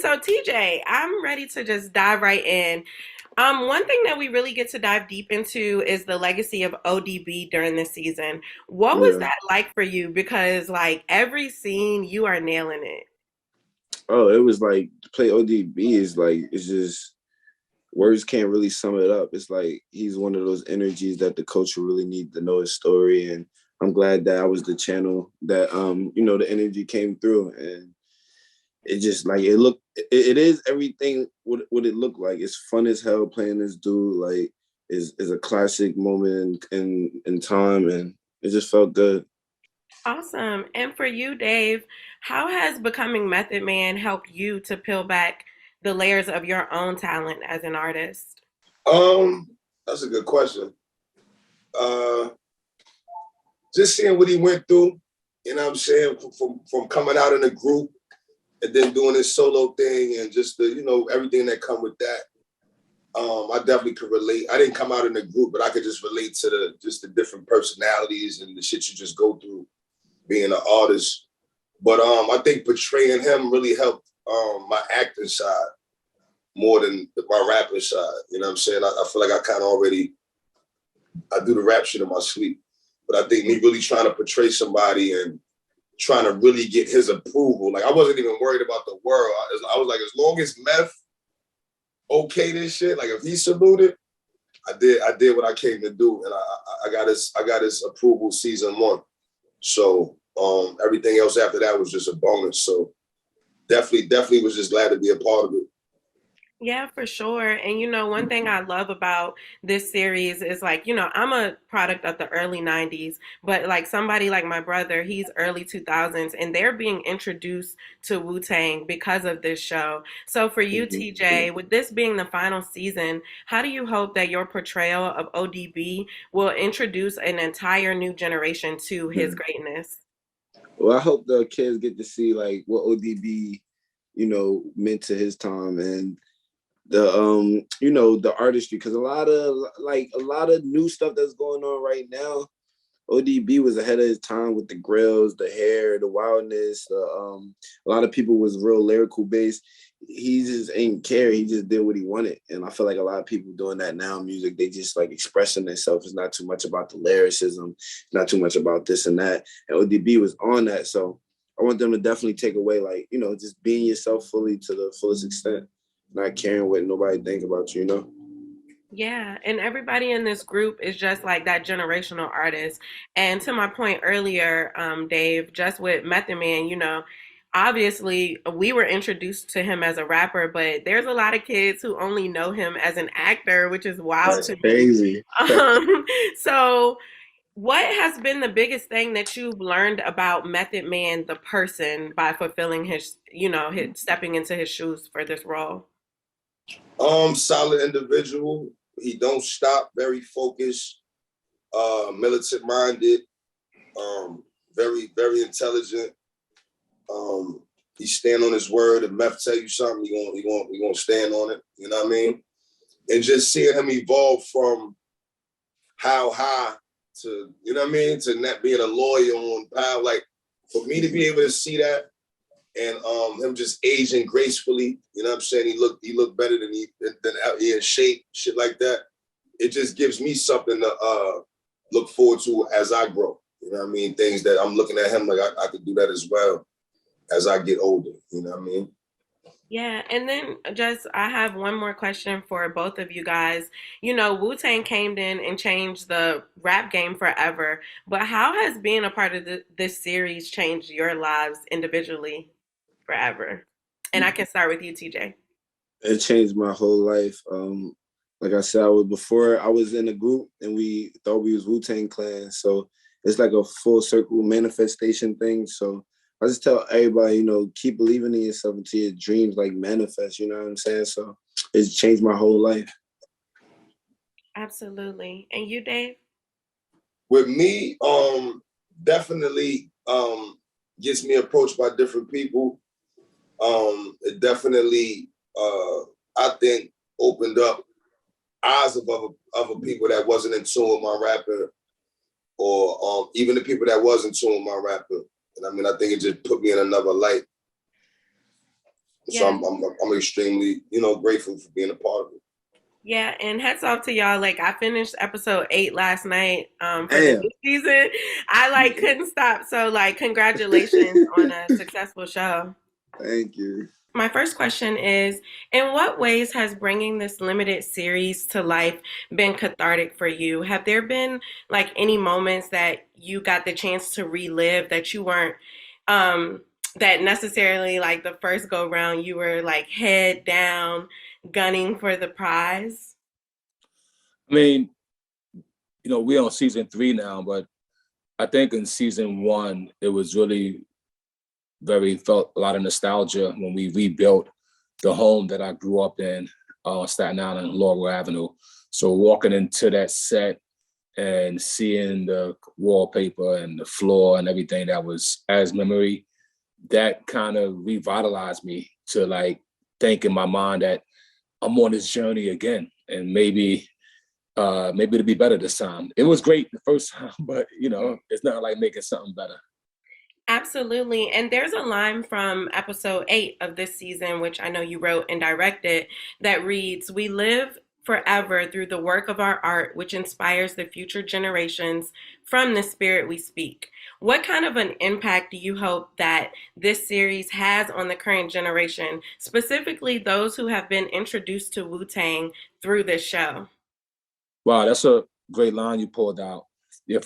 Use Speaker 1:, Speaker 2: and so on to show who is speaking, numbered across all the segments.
Speaker 1: So TJ, I'm ready to just dive right in. One thing that we really get to dive deep into is the legacy of ODB during this season. What was
Speaker 2: Yeah.
Speaker 1: that like for you? Because like every scene, you are nailing it.
Speaker 2: Oh, it was like to play ODB is like it's just words can't really sum it up. It's like he's one of those energies that the culture really need to know his story. And I'm glad that I was the channel that the energy came through and it just like it is everything what it looked like. It's fun as hell playing this dude, like is a classic moment in time and it just felt good.
Speaker 1: Awesome. And for you, Dave, how has becoming Method Man helped you to peel back the layers of your own talent as an artist?
Speaker 3: Um, that's a good question. Uh, just seeing what he went through, you know what I'm saying, from coming out in a group and then doing his solo thing and just the, everything that come with that. I definitely could relate. I didn't come out in a group, but I could just relate to the different personalities and the shit you just go through being an artist. But I think portraying him really helped my acting side more than my rapping side. You know what I'm saying? I feel like I kind of already I do the rap shit in my sleep. But I think me really trying to portray somebody and trying to really get his approval. Like I wasn't even worried about the world. I was like, as long as Meth okay this shit, like if he saluted, I did what I came to do, and I got his approval season one. So everything else after that was just a bonus. So definitely was just glad to be a part of it.
Speaker 1: Yeah, for sure. And one thing I love about this series is like, I'm a product of the early 90s, but like somebody like my brother, he's early 2000s, and they're being introduced to Wu-Tang because of this show. So for you, TJ, with this being the final season, how do you hope that your portrayal of ODB will introduce an entire new generation to his greatness?
Speaker 2: Well, I hope the kids get to see like what ODB, meant to his time and the artistry because a lot of new stuff that's going on right now. ODB was ahead of his time with the grills, the hair, the wildness. A lot of people was real lyrical based. He just ain't care. He just did what he wanted, and I feel like a lot of people doing that now. Music, they just like expressing themselves. It's not too much about the lyricism. It's not too much about this and that. And ODB was on that, so I want them to definitely take away like just being yourself fully to the fullest extent, not caring what nobody think about you.
Speaker 1: Yeah, and everybody in this group is just like that generational artist. And to my point earlier, Dave, just with Method Man, obviously we were introduced to him as a rapper, but there's a lot of kids who only know him as an actor, which is wild
Speaker 2: That's
Speaker 1: to me.
Speaker 2: crazy.
Speaker 1: So what has been the biggest thing that you've learned about Method Man, the person, by fulfilling his stepping into his shoes for this role?
Speaker 3: Solid individual. He don't stop. Very focused. Militant minded. Very intelligent. He stand on his word. If Meth tell you something, he gonna stand on it. You know what I mean? And just seeing him evolve from how high to, you know what I mean, to not being a lawyer on power. Like for me to be able to see that and him just aging gracefully, you know what I'm saying? He looked better than he in shape, shit like that. It just gives me something to look forward to as I grow. You know what I mean? Things that I'm looking at him like I could do that as well as I get older. You know what I mean?
Speaker 1: Yeah, and then just I have one more question for both of you guys. Wu-Tang came in and changed the rap game forever, but how has being a part of this series changed your lives individually forever? And I can start with you, TJ.
Speaker 2: It changed my whole life. Like I said, before I was in a group and we thought we was Wu-Tang Clan. So it's like a full circle manifestation thing. So I just tell everybody, keep believing in yourself until your dreams like manifest, you know what I'm saying? So it's changed my whole life.
Speaker 1: Absolutely. And you, Dave?
Speaker 3: With me, definitely gets me approached by different people. It definitely, I think, opened up eyes of other people that wasn't in tune with my rapping, or even the people that was in tune with my rapping. And I mean, I think it just put me in another light. So
Speaker 1: Yeah.
Speaker 3: I'm extremely, grateful for being a part of it.
Speaker 1: Yeah, and hats off to y'all. Like I finished episode 8 last night for the
Speaker 2: Damn.
Speaker 1: new season. I like couldn't stop. So like congratulations on a successful show.
Speaker 2: Thank you.
Speaker 1: My first question is, in what ways has bringing this limited series to life been cathartic for you? Have there been like any moments that you got the chance to relive that you weren't um that necessarily like the first go round you were like head down gunning for the prize?
Speaker 4: I mean, we're on season 3 now, but I think in season 1, it was really felt a lot of nostalgia when we rebuilt the home that I grew up in, Staten Island, Laurel Avenue. So walking into that set and seeing the wallpaper and the floor and everything that was as memory, that kind of revitalized me to like think in my mind that I'm on this journey again, and maybe it'll be better this time. It was great the first time, but it's not like making something better.
Speaker 1: Absolutely. And there's a line from episode 8 of this season, which I know you wrote and directed, that reads, "We live forever through the work of our art, which inspires the future generations from the spirit we speak." What kind of an impact do you hope that this series has on the current generation, specifically those who have been introduced to Wu-Tang through this show?
Speaker 4: Wow, that's a great line you pulled out. Yeah,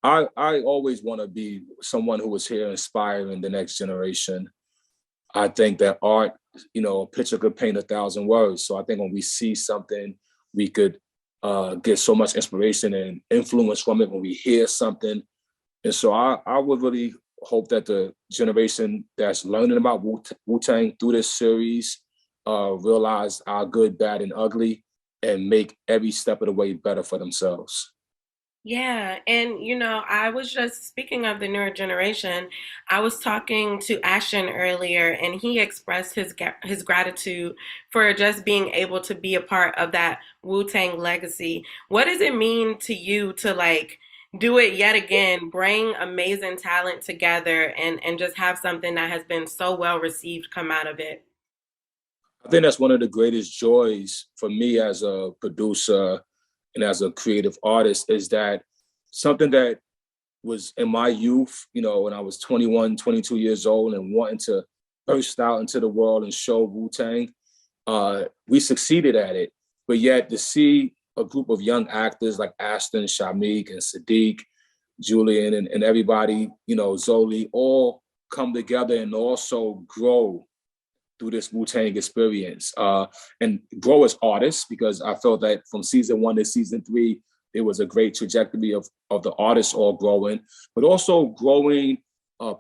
Speaker 4: I always want to be someone who is here inspiring the next generation. I think that art, a picture could paint 1,000 words. So I think when we see something, we could get so much inspiration and influence from it when we hear something. And so I would really hope that the generation that's learning about Wu-Tang through this series realize our good, bad, and ugly, and make every step of the way better for themselves.
Speaker 1: Yeah, and I was just speaking of the newer generation. I was talking to Ashton earlier, and he expressed his gratitude for just being able to be a part of that Wu-Tang legacy. What does it mean to you to like do it yet again, bring amazing talent together, and just have something that has been so well received come out of it?
Speaker 4: I think that's one of the greatest joys for me as a producer and as a creative artist, is that something that was in my youth, when I was 21, 22 years old and wanting to burst out into the world and show Wu-Tang, we succeeded at it. But yet to see a group of young actors like Ashton, Shameik, and Siddiq, Julian, and everybody, Zoli, all come together and also grow through this Wu-Tang experience, and grow as artists, because I felt that from season 1 to season 3, there was a great trajectory of the artists all growing, but also growing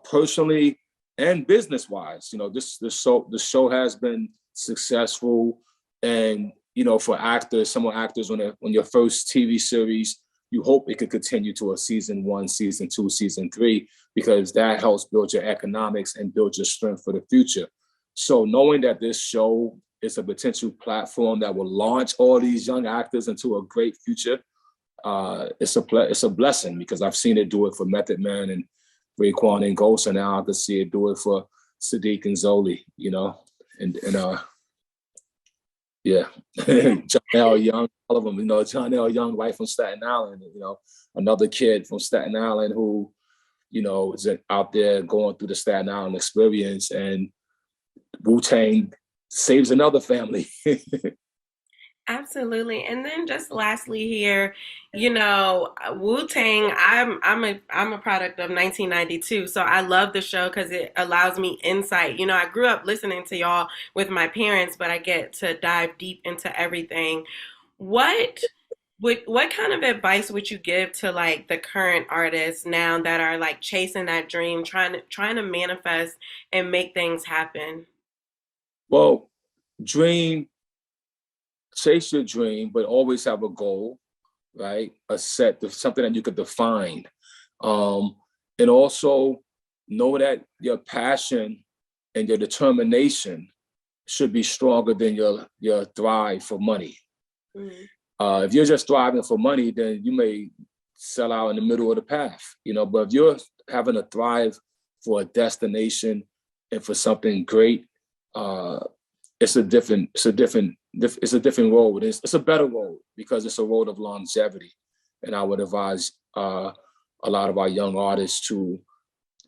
Speaker 4: personally and business-wise. The show has been successful, and for actors, some actors on your first TV series, you hope it could continue to a season 1, season 2, season 3, because that helps build your economics and build your strength for the future. So knowing that this show is a potential platform that will launch all these young actors into a great future, it's a blessing, because I've seen it do it for Method Man and Raekwon and Ghost, and now I can see it do it for Siddiq and Zoli, and yeah, John L. Young, all of them, John L. Young, right from Staten Island, another kid from Staten Island who, is out there going through the Staten Island experience, and Wu-Tang saves another family.
Speaker 1: Absolutely. And then just lastly here, Wu-Tang, I'm a product of 1992. So I love the show because it allows me insight. I grew up listening to y'all with my parents, but I get to dive deep into everything. What what kind of advice would you give to like the current artists now that are like chasing that dream, trying to manifest and make things happen?
Speaker 4: Well, dream, chase your dream, but always have a goal, right? Something that you could define. And also know that your passion and your determination should be stronger than your thrive for money.
Speaker 1: Mm-hmm.
Speaker 4: If you're just thriving for money, then you may sell out in the middle of the path, but if you're having a thrive for a destination and for something great, uh, it's a different role. It's a better role because it's a role of longevity. And I would advise a lot of our young artists to,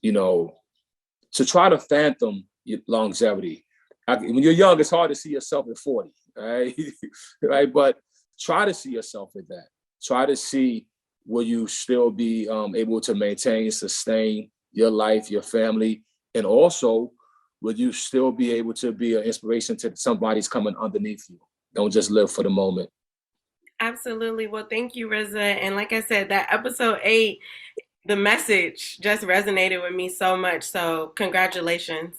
Speaker 4: you know, to try to phantom longevity. When you're young, it's hard to see yourself at 40, right? Right, but try to see yourself at that. Try to see, will you still be able to maintain, sustain your life, your family, and also will you still be able to be an inspiration to somebody's coming underneath you? Don't just live for the moment.
Speaker 1: Absolutely. Well, thank you, RZA. And like I said, that episode 8, the message just resonated with me so much. So, congratulations.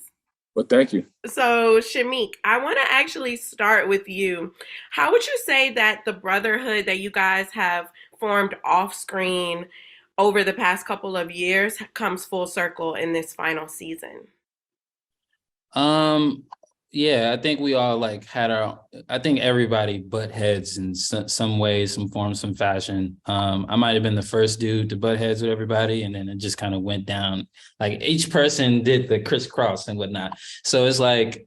Speaker 4: But thank you.
Speaker 1: So, Shameik, I want to actually start with you. How would you say that the brotherhood that you guys have formed off screen over the past couple of years comes full circle in this final season?
Speaker 5: Um, yeah, I think we all like had our. I think everybody butt heads in some way, some form, some fashion. I might have been the first dude to butt heads with everybody, and then it just kind of went down. Like each person did the crisscross and whatnot. So it's like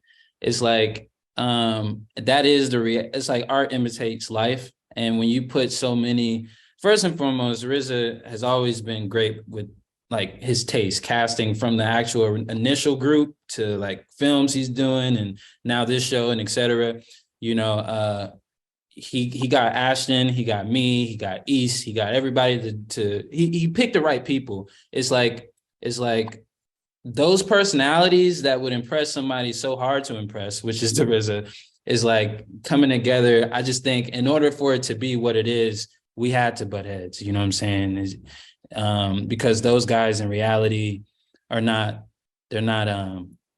Speaker 5: that is it's like art imitates life, and when you put so many. First and foremost, RZA has always been great with like his taste, casting from the actual initial group to like films he's doing and now this show and etc. You know, he got Ashton, he got me, he got East, he got everybody he picked the right people. It's like those personalities that would impress somebody so hard to impress, which is the RZA, is like coming together. I just think in order for it to be what it is, we had to butt heads, you know what I'm saying? Because those guys in reality are not, they're not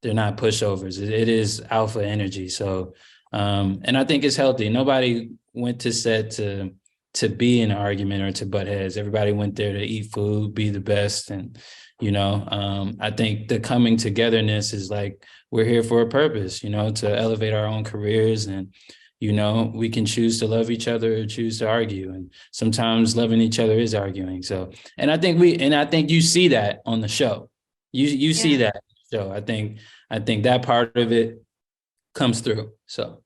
Speaker 5: pushovers. It is alpha energy. So, and I think it's healthy. Nobody went to set to be in an argument or to butt heads. Everybody went there to eat food, be the best. And, you know, I think the coming togetherness is like, we're here for a purpose, you know, to elevate our own careers. And, you know, we can choose to love each other or choose to argue. And sometimes loving each other is arguing. So, and I think you see that on the show. You see that on the show. I think that part of it comes through. So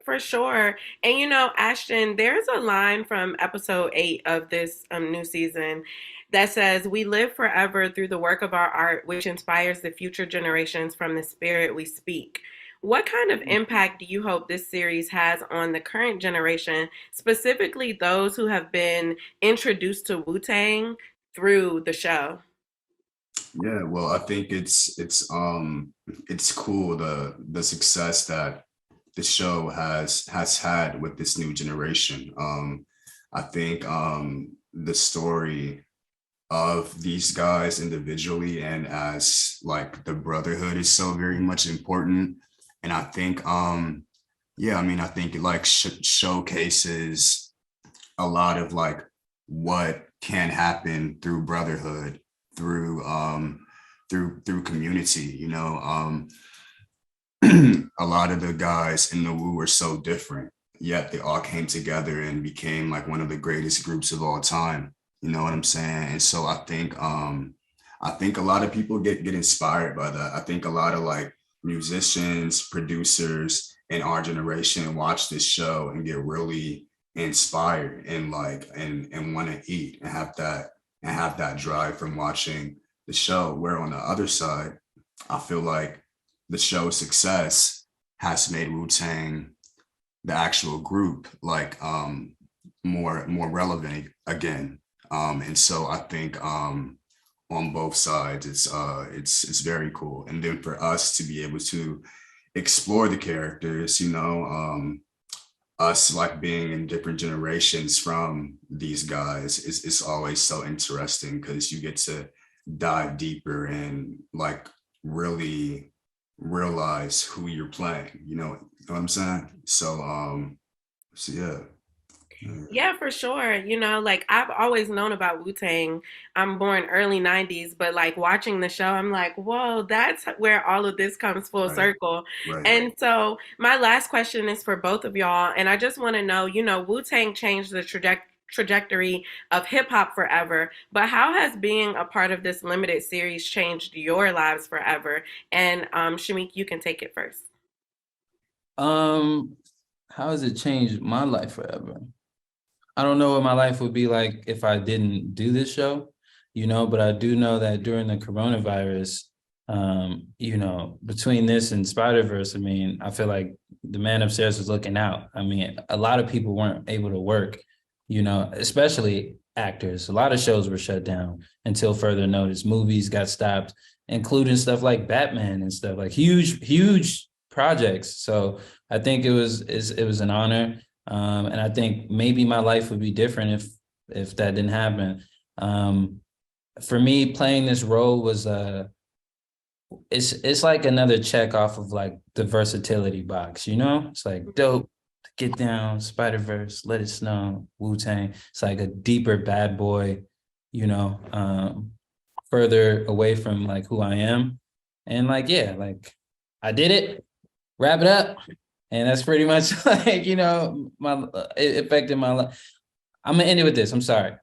Speaker 1: For sure. And you know, Ashton, there's a line from episode 8 of this new season that says, "We live forever through the work of our art, which inspires the future generations from the spirit we speak." What kind of impact do you hope this series has on the current generation, specifically those who have been introduced to Wu-Tang through the show?
Speaker 6: Yeah, well, I think it's cool the success that the show has had with this new generation. I think the story of these guys individually and as like the brotherhood is so very much important. And I think yeah, I mean, I think it like showcases a lot of like what can happen through brotherhood, through through community, you know. A lot of the guys in the Wu were so different, yet they all came together and became like one of the greatest groups of all time. You know what I'm saying? And so I think a lot of people get inspired by that. I think a lot of like musicians, producers in our generation watch this show and get really inspired and like and want to eat and have that drive from watching the show. Where on the other side, I feel like the show's success has made Wu-Tang, the actual group, like more relevant again. And so I think on both sides, it's very cool. And then for us to be able to explore the characters, you know, us like being in different generations from these guys is always so interesting because you get to dive deeper and like really realize who you're playing, you know what I'm saying? So yeah.
Speaker 1: Yeah, for sure. You know, like I've always known about Wu-Tang. I'm born early 90s, but like watching the show, I'm like, whoa, that's where all of this comes full
Speaker 6: Right,
Speaker 1: circle.
Speaker 6: right.
Speaker 1: And so my last question is for both of y'all. And I just want to know, you know, Wu-Tang changed the trajectory of hip hop forever, but how has being a part of this limited series changed your lives forever? And Shameik, you can take it first.
Speaker 5: How has it changed my life forever? I don't know what my life would be like if I didn't do this show, but I do know that during the coronavirus, between this and Spider-Verse, I mean, I feel like the man upstairs was looking out. I mean, a lot of people weren't able to work, especially actors. A lot of shows were shut down until further notice. Movies got stopped, including stuff like Batman and stuff, like huge, huge projects. So I think it was an honor. And I think maybe my life would be different if that didn't happen. For me, playing this role was it's like another check off of like the versatility box, It's like dope, get down, Spider-Verse, let it snow, Wu-Tang. It's like a deeper bad boy, further away from like who I am. And like, yeah, like I did it, wrap it up. And that's pretty much like, it affected my life. I'm gonna end it with this. I'm sorry.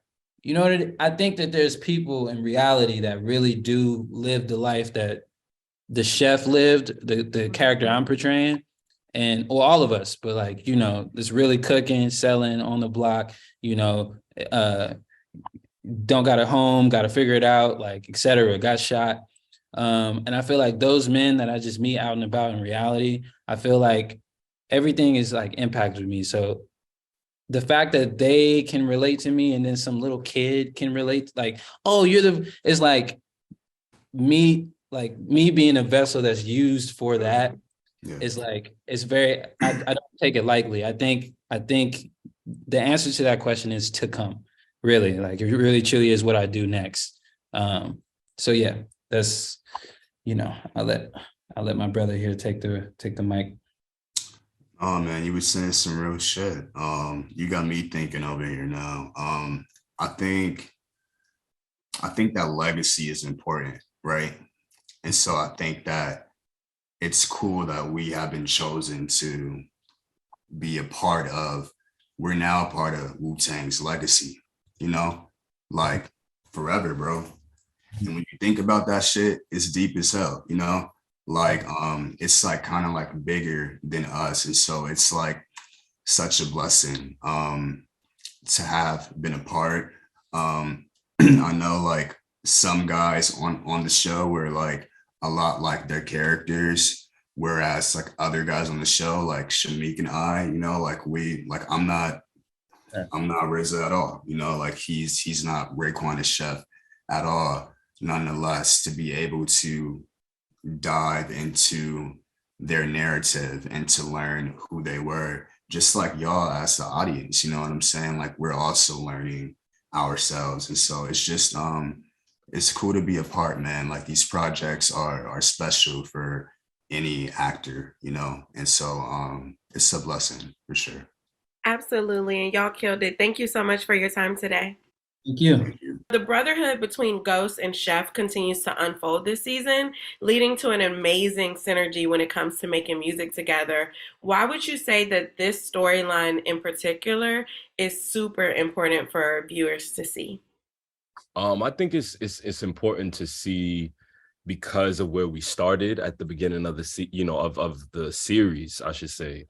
Speaker 5: You know what? I think that there's people in reality that really do live the life that the chef lived, the character I'm portraying, or all of us, but like, it's really cooking, selling on the block, uh, don't got a home, got to figure it out, like, et cetera, got shot. And I feel like those men that I just meet out and about in reality, I feel like everything is like impacted me. So the fact that they can relate to me and then some little kid can relate, like, oh, it's like me being a vessel that's used for that is like, it's very, I don't take it lightly. I think the answer to that question is to come, really, like it really truly is what I do next. So yeah, that's, I'll let my brother here take the mic.
Speaker 6: Oh man, you were saying some real shit. You got me thinking over here now. I think that legacy is important, right? And so I think that it's cool that we have been chosen to be a part of, we're now a part of Wu-Tang's legacy, like forever, bro. And when you think about that shit, it's deep as hell, like it's like kind of like bigger than us. And so it's like such a blessing to have been a part. I know like some guys on the show were like a lot like their characters, whereas like other guys on the show, like Shameik and I, I'm not RZA at all, like he's not Raekwon as chef at all. Nonetheless, to be able to dive into their narrative and to learn who they were, just like y'all as the audience, you know what I'm saying? Like we're also learning ourselves. And so it's just it's cool to be a part, man. Like these projects are special for any actor, and so it's a blessing for sure.
Speaker 1: Absolutely. And y'all killed it. Thank you so much for your time today.
Speaker 5: Thank you.
Speaker 6: Thank you.
Speaker 1: The brotherhood between Ghost and Chef continues to unfold this season, leading to an amazing synergy when it comes to making music together. Why would you say that this storyline in particular is super important for viewers to see?
Speaker 7: I think it's important to see because of where we started at the beginning of of the series, I should say.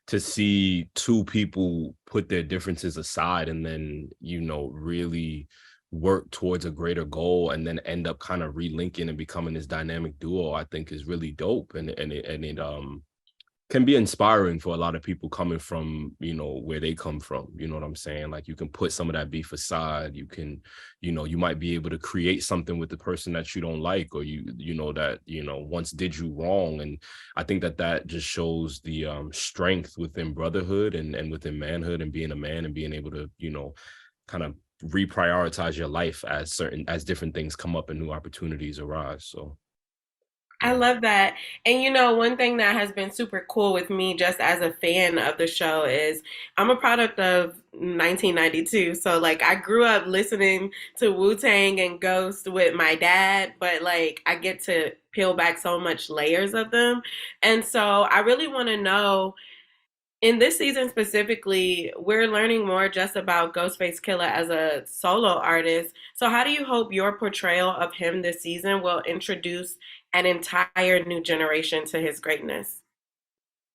Speaker 7: To see two people put their differences aside and then, really work towards a greater goal and then end up kind of relinking and becoming this dynamic duo, I think is really dope. And it can be inspiring for a lot of people coming from, where they come from. You know what I'm saying? Like you can put some of that beef aside. You can, you might be able to create something with the person that you don't like, or that, once did you wrong. And I think that just shows the strength within brotherhood and within manhood and being a man and being able to, kind of reprioritize your life as different things come up and new opportunities arise. So.
Speaker 1: I love that. And one thing that has been super cool with me just as a fan of the show is I'm a product of 1992. So like I grew up listening to Wu-Tang and Ghost with my dad, but like I get to peel back so much layers of them. And so I really want to know, in this season specifically, we're learning more just about Ghostface Killer as a solo artist. So, how do you hope your portrayal of him this season will introduce an entire new generation to his greatness?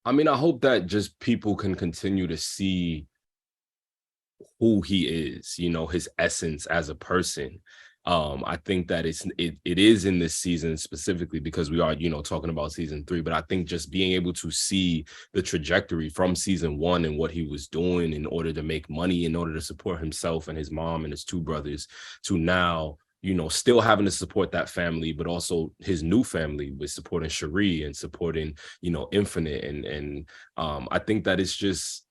Speaker 7: I mean, I hope that just people can continue to see who he is, you know, his essence as a person. I think that it is in this season specifically because we are, you know, talking about season 3, but I think just being able to see the trajectory from season 1 and what he was doing in order to make money, in order to support himself and his mom and his 2 brothers, to now, you know, still having to support that family, but also his new family with supporting Cherie and supporting, you know, Infinite. And I think that it's just,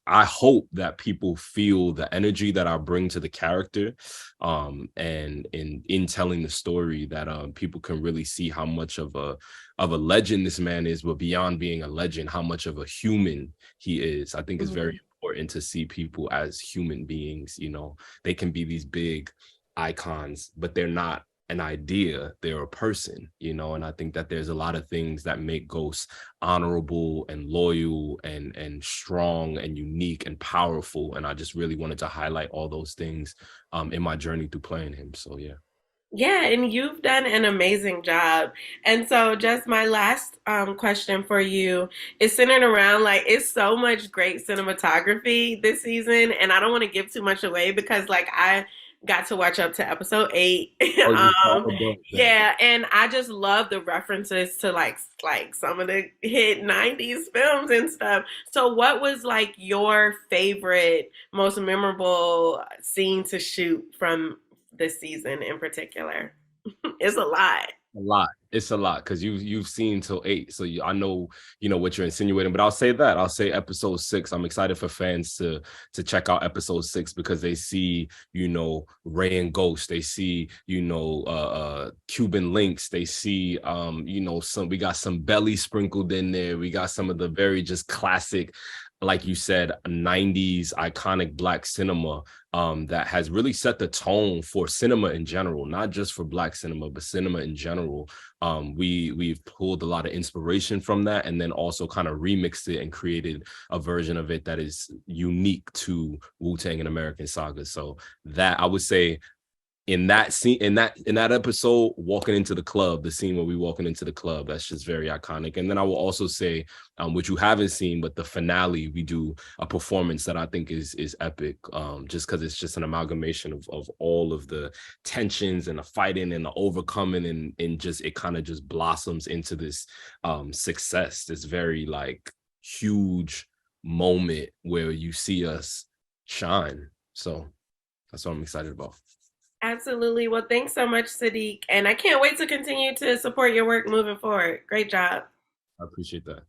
Speaker 7: I hope that people feel the energy that I bring to the character, and in telling the story, that people can really see how much of a legend this man is, but beyond being a legend, how much of a human he is. I think it's very important to see people as human beings. You know, they can be these big icons, but they're not an idea, they're a person, you know. And I think that there's a lot of things that make Ghost honorable and loyal and strong and unique and powerful, and I just really wanted to highlight all those things in my journey through playing him. So yeah.
Speaker 1: Yeah, and you've done an amazing job. And so, just my last question for you is centered around like it's so much great cinematography this season, and I don't want to give too much away because like I got to watch up to episode 8.
Speaker 7: Oh, you
Speaker 1: um,
Speaker 7: all about that.
Speaker 1: yeah, and I just love the references to like some of the hit '90s films and stuff. So, what was like your favorite, most memorable scene to shoot from this season in particular? It's a lot.
Speaker 7: A lot. It's a lot because you've seen till 8, so I know, you know, what you're insinuating. But I'll say episode 6. I'm excited for fans to check out episode 6 because they see, you know, Ray and Ghost. They see, you know, Cuban links. They see, you know, we got some Belly sprinkled in there. We got some of the very just classic, like you said, 90s iconic Black cinema, that has really set the tone for cinema in general, not just for Black cinema, but cinema in general. We've pulled a lot of inspiration from that, and then also kind of remixed it and created a version of it that is unique to Wu-Tang and American Saga. So that, I would say, in that scene, in that episode, walking into the club, the scene where we walking into the club, that's just very iconic. And then I will also say, which you haven't seen, but the finale, we do a performance that I think is epic, just because it's just an amalgamation of all of the tensions and the fighting and the overcoming, and just it kind of just blossoms into this success, this very like huge moment where you see us shine. So that's what I'm excited about.
Speaker 1: Absolutely. Well, thanks so much, Siddiq. And I can't wait to continue to support your work moving forward. Great job.
Speaker 7: I appreciate that.